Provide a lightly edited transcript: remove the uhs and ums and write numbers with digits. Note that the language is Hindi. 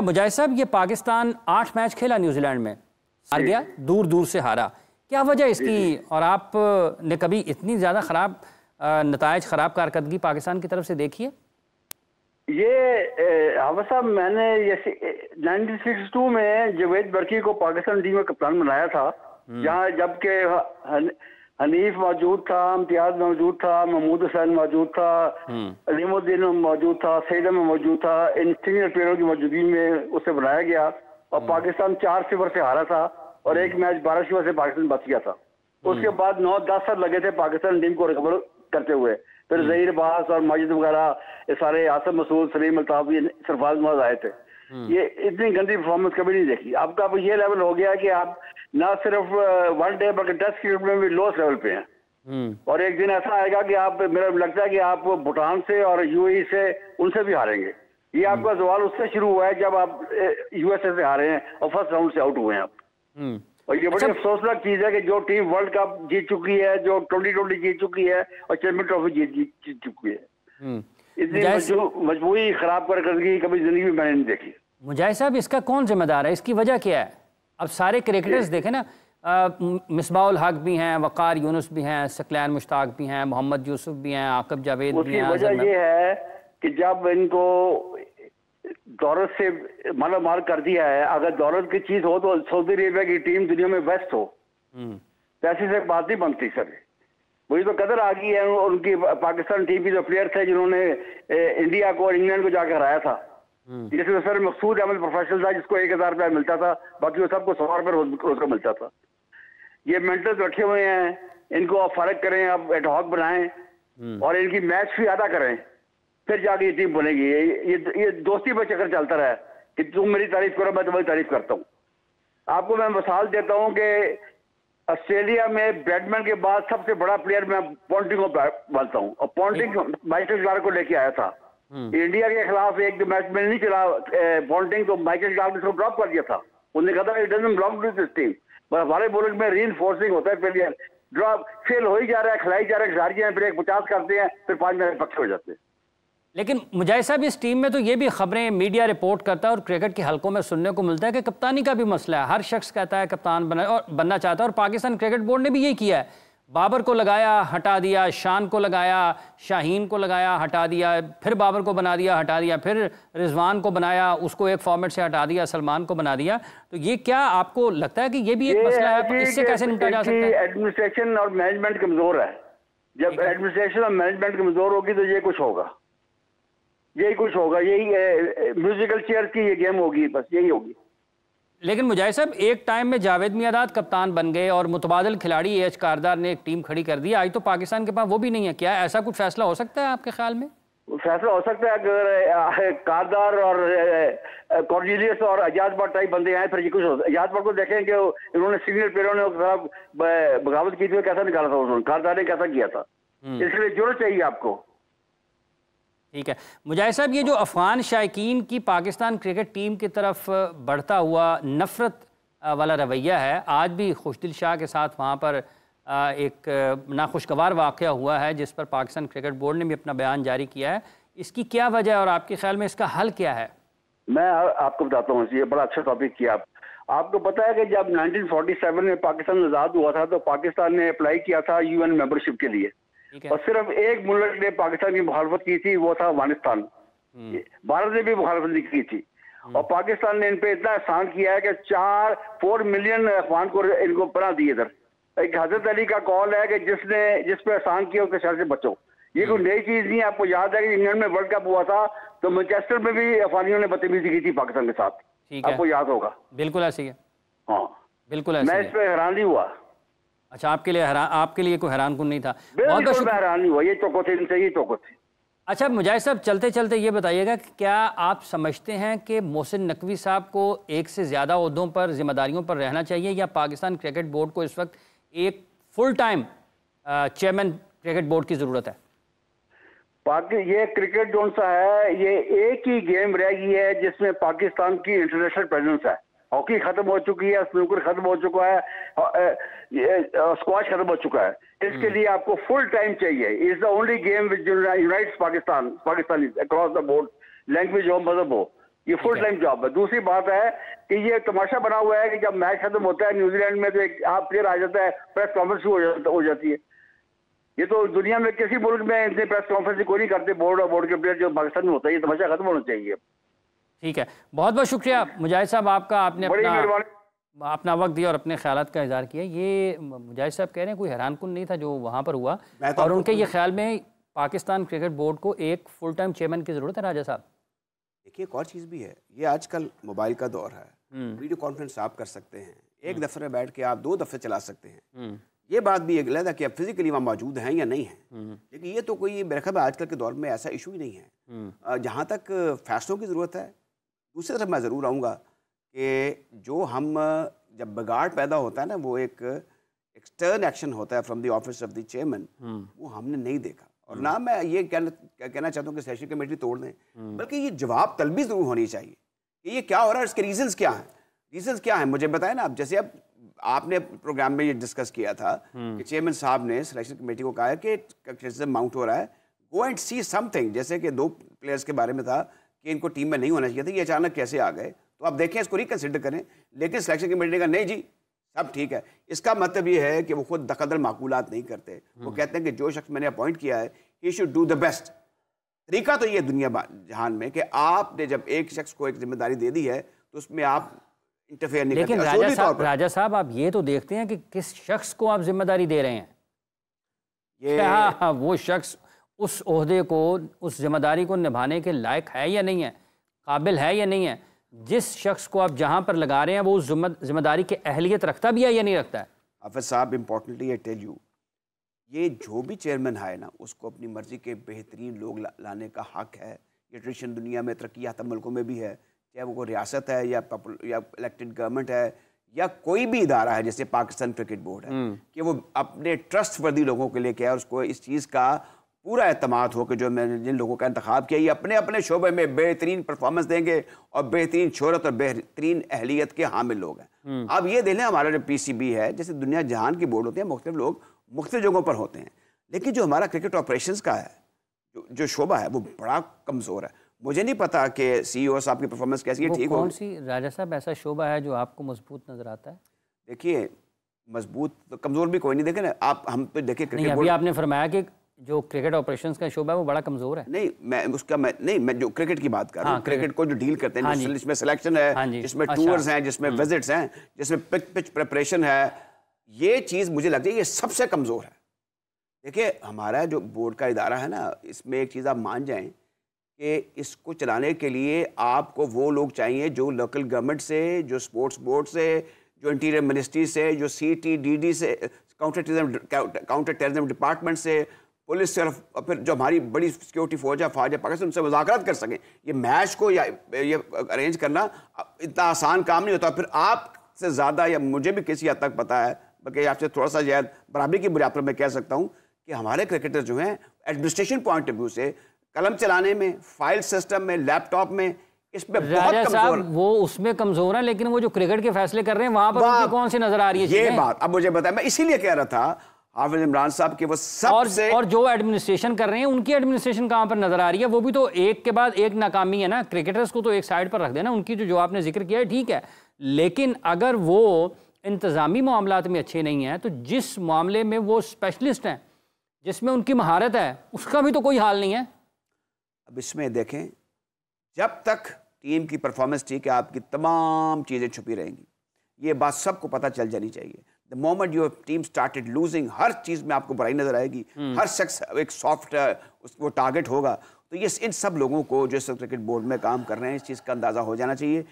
मुजाहिद साहब, ये पाकिस्तान 8 मैच खेला न्यूजीलैंड में, हार गया, दूर दूर से हारा। क्या वजह इसकी? और आप ने कभी इतनी ज़्यादा ख़राब नतायज, ख़राब कारकर्दगी पाकिस्तान की तरफ से देखी है? ये हाफिज साहब, मैंने जैसे 1962 में जावेद बर्की को पाकिस्तान टीम में कप्तान बनाया था, जहाँ जबकि हनीफ मौजूद था, इम्तियाज मौजूद था, महमूद हुसैन मौजूद था, अलीमुद्दीन मौजूद था, सईद अहमद मौजूद था। इन सीनियर प्लेयरों की मौजूदगी में उसे बनाया गया और पाकिस्तान 4-0 से हारा था और एक मैच 12-0 से पाकिस्तान बच गया था। उसके बाद 9-10 साल लगे थे पाकिस्तान टीम को रिकवर करते हुए। फिर जहीर बास और माजिद वगैरह, ये सारे आसिम मसूद, सलीम अल्ताफ, सरफराज नवाज आए थे। ये इतनी गंदी परफॉर्मेंस कभी नहीं देखी। आपका अब ये लेवल हो गया कि आप ना सिर्फ वनडे बल्कि टेस्ट क्रिकेट में भी लोएस्ट लेवल पे हैं। और एक दिन ऐसा आएगा कि आप, मेरा लगता है कि आप भूटान से और यूएई से, उनसे भी हारेंगे। ये आपका सवाल उससे शुरू हुआ है जब आप यूएसए से हारे हैं और फर्स्ट राउंड से आउट हुए हैं आप। और ये बड़ी अफसोसनाक चीज है कि जो टीम वर्ल्ड कप जीत चुकी है, जो 2020 जीत चुकी है और चैंपियन ट्रॉफी जीत चुकी है, इतनी मजबूरी खराब करके कभी जिंदगी में मैंने नहीं देखी। मुजाहिद साहब, इसका कौन जिम्मेदार है? इसकी वजह क्या है? अब सारे क्रिकेटर्स देखें ना, मिसबाउल हक भी हैं, वक़ार यूनुस भी हैं, सकलैन मुश्ताक भी हैं, मोहम्मद यूसुफ भी हैं, आकिब जावेद भी हैं। उसकी वजह ये है कि जब इनको दौलत से मालामाल कर दिया है, अगर दौलत की चीज हो तो सऊदी अरेबिया की टीम दुनिया में बेस्ट हो, पैसे से बात नहीं बनती सर। वही तो कदर आ गई है उनकी पाकिस्तान टीम की जो प्लेयर थे जिन्होंने इंडिया को और इंग्लैंड को जाकर हराया था। जिसमें सर मकसूद अहमद प्रोफेशनल था, जिसको 1000 रुपया मिलता था, बाकी वो सबको 100 रुपये रोज का मिलता था। ये मेंटल्स रखे हुए हैं, इनको आप फर्क करें, आप एडहॉक बनाएं और इनकी मैच फी अदा करें, फिर जाके ये टीम बनेगी। ये दोस्ती पर चक्कर चलता रहा कि तुम मेरी तारीफ करो, मैं तुम्हारी तारीफ करता हूँ। आपको मैं मिसाल देता हूँ कि ऑस्ट्रेलिया में बैटमैन के बाद सबसे बड़ा प्लेयर मैं पॉन्टिंग को मानता हूँ, और पॉन्टिंग माइकल क्लार्क को लेके आया था। इंडिया के खिलाफ एक मैच में नहीं चला पॉन्टिंग, तो माइकल क्लार्क ने उसको ड्रॉप कर दिया था। उन्होंने कहा था it doesn't belong to this team. पर हमारे मुल्क में रीइंफोर्सिंग होता है, प्लेयर ड्रॉप फेल हो ही जा रहा है, खिलाई जा रहा है, खिलाड़ी हैं, फिर 50 करते हैं, फिर 5 मैच पक्के हो जाते हैं। लेकिन मुजाहिद साहब, इस टीम में तो ये भी खबरें मीडिया रिपोर्ट करता है और क्रिकेट के हलकों में सुनने को मिलता है कि कप्तानी का भी मसला है। हर शख्स कहता है कप्तान बनना चाहता है, और पाकिस्तान क्रिकेट बोर्ड ने भी यही किया है। बाबर को लगाया, हटा दिया, शान को लगाया, शाहीन को लगाया, हटा दिया, फिर बाबर को बना दिया, हटा दिया, फिर रिजवान को बनाया, उसको एक फॉर्मेट से हटा दिया, सलमान को बना दिया। तो ये क्या आपको लगता है कि ये भी एक मसला है? इससे कैसे निपटा जा सकता है? एडमिनिस्ट्रेशन और मैनेजमेंट कमजोर है। जब एडमिनिस्ट्रेशन और मैनेजमेंट कमजोर होगी तो ये कुछ होगा, यही कुछ होगा, यही म्यूजिकल चेयर की ये गेम होगी, बस यही होगी। लेकिन मुजाहिद साहब, एक टाइम में जावेद मियांदाद कप्तान बन गए और मुतबादिल खिलाड़ी एच कारदार ने एक टीम खड़ी कर दी। आज तो पाकिस्तान के पास वो भी नहीं है। क्या ऐसा कुछ फैसला हो सकता है आपके ख्याल में? फैसला हो सकता है अगर कारदार और कॉर्नेलियस और एजाज भट्ट टाइप बंदे आए, फिर ये कुछ हो। एजाज भट्ट को देखें कि इन्होंने सीनियर प्लेयरों ने बगावत की थी, कैसा निकाला था उन्होंने, कारदार ने कैसा किया था। इसलिए जरूरत चाहिए आपको। ठीक है मुजाहिद साहब, ये जो अफगान शायकीन की पाकिस्तान क्रिकेट टीम की तरफ बढ़ता हुआ नफरत वाला रवैया है, आज भी खुशदिल शाह के साथ वहाँ पर एक नाखुशगवार वाक़या हुआ है, जिस पर पाकिस्तान क्रिकेट बोर्ड ने भी अपना बयान जारी किया है। इसकी क्या वजह है और आपके ख्याल में इसका हल क्या है? मैं आपको बताता हूँ, ये बड़ा अच्छा टॉपिक किया। आपको पता है कि जब 1947 में पाकिस्तान आज़ाद हुआ था तो पाकिस्तान ने अप्लाई किया था UN मेंबरशिप के लिए, और सिर्फ एक मुल्क ने पाकिस्तान की मुखालफत की थी, वो था अफगानिस्तान। भारत ने भी मुखालफत नहीं की थी, और पाकिस्तान ने इन पे इतना एहसान किया है कि 4 मिलियन अफगान को इनको पनाह दी। इधर एक हजरत अली का कॉल है कि जिस पे एहसान किया उसके शर से बचो। ये कोई नई चीज नहीं है। आपको याद है कि इंग्लैंड में वर्ल्ड कप हुआ था तो मैनचेस्टर में भी अफगानियों ने बदतमीजी की थी पाकिस्तान के साथ, आपको याद होगा। बिल्कुल ऐसी है। हाँ बिल्कुल ऐसी है। मैं इस पे हैरान नहीं हुआ। अच्छा, आपके लिए कोई हैरान नहीं था? बिल्कुल हैरान नहीं हुआ, ये तो थे। अच्छा मुजाहिद साहब, चलते चलते ये बताइएगा कि क्या आप समझते हैं कि मोहसिन नकवी साहब को एक से ज़्यादा ओहदों पर, जिम्मेदारियों पर रहना चाहिए, या पाकिस्तान क्रिकेट बोर्ड को इस वक्त एक full time chairman cricket board की ज़रूरत है? ये क्रिकेट जोन सा है, ये एक ही गेम रह गई है जिसमें पाकिस्तान की इंटरनेशनल प्रेजेंस है। हॉकी खत्म हो चुकी है, स्नूकर खत्म हो चुका है, स्क्वाश खत्म हो चुका है। इसके लिए आपको फुल टाइम चाहिए। Is the only game which unites Pakistani across the board, language हो, मजहब हो। ये फुल टाइम जॉब है। दूसरी बात है कि ये तमाशा बना हुआ है कि जब मैच खत्म होता है न्यूजीलैंड में तो एक आप प्लेयर आ जाता है, प्रेस कॉन्फ्रेंस हो जाती है। ये तो दुनिया में किसी मुल्क में इतने प्रेस कॉन्फ्रेंस कोई नहीं करते, बोर्ड और बोर्ड के प्लेयर जो पाकिस्तान में होता है। ये तमाशा खत्म होना चाहिए। ठीक है, बहुत बहुत शुक्रिया मुजाहिद साहब आपका, आपने अपना वक्त दिया और अपने ख्यालात का इज़हार किया। ये मुजाहिद साहब कह रहे हैं कोई हैरानकुन नहीं था जो वहाँ पर हुआ, और उनके ये ख्याल में पाकिस्तान क्रिकेट बोर्ड को एक फुल टाइम चेयरमैन की ज़रूरत है। राजा साहब देखिए, एक और चीज़ भी है, ये आजकल मोबाइल का दौर है, वीडियो कॉन्फ्रेंस आप कर सकते हैं, एक दफ्तर में बैठ के आप 2 दफ़े चला सकते हैं। ये बात भी एक अलग है कि आप फिजिकली वहाँ मौजूद हैं या नहीं हैं, लेकिन ये तो कोई मेरे ख्याल में आजकल के दौर में ऐसा इशू ही नहीं है। जहाँ तक फैसलों की ज़रूरत है, दूसरी तरफ मैं ज़रूर आऊँगा कि जो हम जब बिगाड़ पैदा होता है ना, वो एक एक्सटर्न एक्शन होता है from the office of the chairman, वो हमने नहीं देखा। और ना मैं ये कहना चाहता हूँ कि सेशन कमेटी तोड़ दें, बल्कि ये जवाब तलबी ज़रूर होनी चाहिए कि ये क्या हो रहा है, इसके रीजंस क्या हैं। रीजंस क्या हैं मुझे बताएं ना। अब जैसे अब आपने प्रोग्राम में ये डिस्कस किया था कि चेयरमैन साहब ने सिलेक्शन कमेटी को कहा है कि क्रिटिसिज्म माउंट हो रहा है, गो एंड सी समथिंग। जैसे कि 2 प्लेयर्स के बारे में था कि इनको टीम में नहीं होना चाहिए था, ये अचानक कैसे आ गए, तो आप देखें, इसको रिकन्सिडर करें। लेकिन सिलेक्शन कमेटी ने कहा नहीं जी सब ठीक है। इसका मतलब ये है कि वो खुद दखल माकूलात नहीं करते, वो कहते हैं कि जो शख्स मैंने अपॉइंट किया है he should do the best. तरीका तो ये दुनिया जहान में कि आपने जब एक शख्स को एक जिम्मेदारी दे दी है तो उसमें आप इंटरफेयर नहीं करते। लेकिन राजा साहब आप ये तो देखते हैं कि किस शख्स को आप जिम्मेदारी दे रहे हैं। ये क्या वो शख्स उस ओहदे को, उस जिम्मेदारी को निभाने के लायक है या नहीं है, काबिल है या नहीं है। जिस शख्स को आप जहां पर लगा रहे हैं वो उस जिम्मेदारी की अहलियत रखता भी है या नहीं रखता है। हाफिज साहब, इंपॉर्टेंटली आई टेल यू, ये जो भी चेयरमैन है ना, उसको अपनी मर्जी के बेहतरीन लोग लाने का हक है। ये ट्रेडिशन दुनिया में तरक्की याफ्ता मुल्कों में भी है, चाहे वो रियासत है या इलेक्टेड गवर्नमेंट है या कोई भी इदारा है जैसे पाकिस्तान क्रिकेट बोर्ड है, कि वो अपने ट्रस्ट वर्दी लोगों के लिए क्या है, उसको इस चीज़ का पूरा एतमाद हो कि जो मैंने जिन लोगों का इंतखाब किया ये अपने अपने शोबे में बेहतरीन परफॉर्मेंस देंगे और बेहतरीन शोहरत और बेहतरीन अहलियत के हामिल लोग हैं। अब ये देख लें, हमारा जो PCB है, जैसे दुनिया जहान की बोर्ड होते हैं, मुख्तलिफ लोग मुख्तलिफ जगहों पर होते हैं, लेकिन जो हमारा क्रिकेट ऑपरेशंस का है जो शोबा है वो बड़ा कमज़ोर है। मुझे नहीं पता कि CEO साहब की परफॉर्मेंस कैसी है, ठीक हो। कौन सी राजा साहब ऐसा शोबा है जो आपको मजबूत नजर आता है? देखिए, मजबूत तो कमज़ोर भी कोई नहीं। देखे ना आप, हम तो देखिए क्रिकेट बोर्ड, आपने फरमाया कि जो क्रिकेट ऑपरेशंस का शोबा है वो बड़ा कमजोर है। नहीं, मैं जो क्रिकेट की बात कर रहा हूँ, क्रिकेट को जो डील करते हैं, जिसमें सिलेक्शन है, जिसमें टूर्स हैं, जिसमें विजिट्स हैं, जिसमें पिच प्रिपरेशन है, ये चीज़ मुझे लगती है ये सबसे कमज़ोर है। देखिए, हमारा जो बोर्ड का इदारा है ना, इसमें एक चीज़ आप मान जाएं कि इसको चलाने के लिए आपको वो लोग चाहिए जो लोकल गवर्नमेंट से, जो स्पोर्ट्स बोर्ड से, जो इंटीरियर मिनिस्ट्री से, जो CTDD से, काउंटर टेररिज्म डिपार्टमेंट से, पुलिस से, और फिर जो हमारी बड़ी सिक्योरिटी फौज है पाकिस्तान, उनसे मुज़ाकरात कर सकें। ये मैच को या ये अरेंज करना इतना आसान काम नहीं होता। फिर आपसे ज़्यादा या मुझे भी किसी हद तक पता है, बल्कि आपसे थोड़ा सा शायद बराबरी की बुनियाद पर मैं कह सकता हूँ कि हमारे क्रिकेटर जो हैं एडमिनिस्ट्रेशन पॉइंट ऑफ व्यू से, कलम चलाने में, फाइल सिस्टम में, लैपटॉप में, इसमें बहुत कमजोर। वो उसमें कमजोर है, लेकिन वो जो क्रिकेट के फैसले कर रहे हैं वहां पर कौन सी नजर आ रही है ये बात? अब मुझे बताया, मैं इसीलिए कह रहा था हाफिज इमरान साहब के वो सबसे, और जो एडमिनिस्ट्रेशन कर रहे हैं उनकी एडमिनिस्ट्रेशन कहां पर नजर आ रही है? वो भी तो एक के बाद एक नाकामी है ना। क्रिकेटर्स को तो एक साइड पर रख देना, उनकी जो आपने जिक्र किया है ठीक है, लेकिन अगर वो इंतजामी मामलात में अच्छे नहीं हैं तो जिस मामले में वो स्पेशलिस्ट हैं, जिसमें उनकी महारत है, उसका भी तो कोई हाल नहीं है। अब इसमें देखें, जब तक टीम की परफॉर्मेंस ठीक है, आपकी तमाम चीज़ें छुपी रहेंगी। ये बात सबको पता चल जानी चाहिए। The moment your team started losing, हर चीज़ में आपको बुराई नजर आएगी, हर शख्स एक सॉफ्ट वो टारगेट होगा। तो ये इन सब लोगों को जो क्रिकेट बोर्ड में काम कर रहे हैं, इस चीज़ का अंदाज़ा हो जाना चाहिए